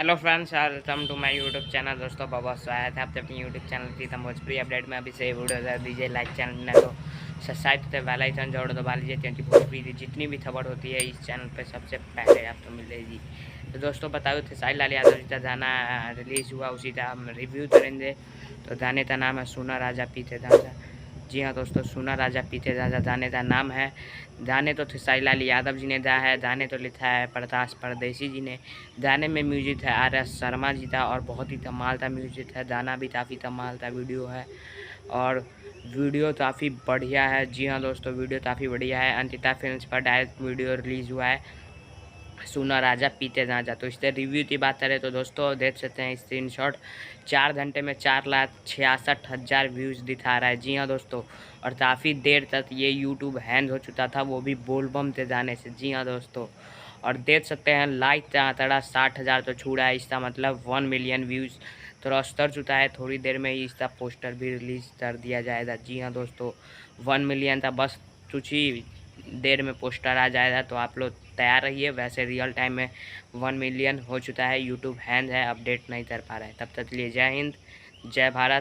Hello friends, welcome to my YouTube channel. दोस्तों बहुत स्वागत है आपके अपनी YouTube channel Pritam Bhojpuri update में। अभी से वीडियो कर दीजिए लाइक, चैनल ने तो सब्सक्राइब करते बेल आइकन जोड़ दबा लीजिए, क्योंकि भोजपुरी की जितनी भी खबर होती है इस चैनल पे सबसे पहले आपको मिलेगी। तो दोस्तों बताओ खेसारी लाल यादव जी का गाना रिलीज़ हुआ, उसी का हम रिव्यू करेंगे। तो गाने का नाम है सुना राजा पीते गांजा। जी हाँ दोस्तों, सुना राजा पीते गांजा गाने का नाम है। गाने तो खेसारी लाल यादव जी ने गाया है, गाने तो लिखा है प्रकाश परदेसी जी ने। गाने में म्यूजिक है RS शर्मा जी का, और बहुत ही कमाल का म्यूजिक है। गाना भी काफ़ी कमाल का वीडियो है, और वीडियो काफ़ी बढ़िया है। जी हाँ दोस्तों, वीडियो काफ़ी बढ़िया है। अंकिता फिल्म्स पर डायरेक्ट वीडियो रिलीज़ हुआ है, सुना राजा पीते गांजा। तो इसके रिव्यू की बात करें तो दोस्तों देख सकते हैं स्क्रीनशॉट, 4 घंटे में 4,66,000 व्यूज़ दिखा रहा है। जी हाँ दोस्तों, और काफ़ी देर तक ये यूट्यूब हैंग हो चुका था, वो भी बोलबम के गाने से। जी हाँ दोस्तों, और देख सकते हैं लाइक का आंकड़ा 60,000 तो छू रहा है। इसका मतलब 1 मिलियन व्यूज़ क्रॉस कर चुका है। थोड़ी देर में ही इसका पोस्टर भी रिलीज़ कर दिया जाएगा। जी हाँ दोस्तों, 1 मिलियन का बस कुछ ही देर में पोस्टर आ जाएगा, तो आप लोग तैयार रहिए। वैसे रियल टाइम में 1 मिलियन हो चुका है। यूट्यूब हैंग है, अपडेट नहीं कर पा रहा है। तब तक के लिए जय हिंद, जय भारत।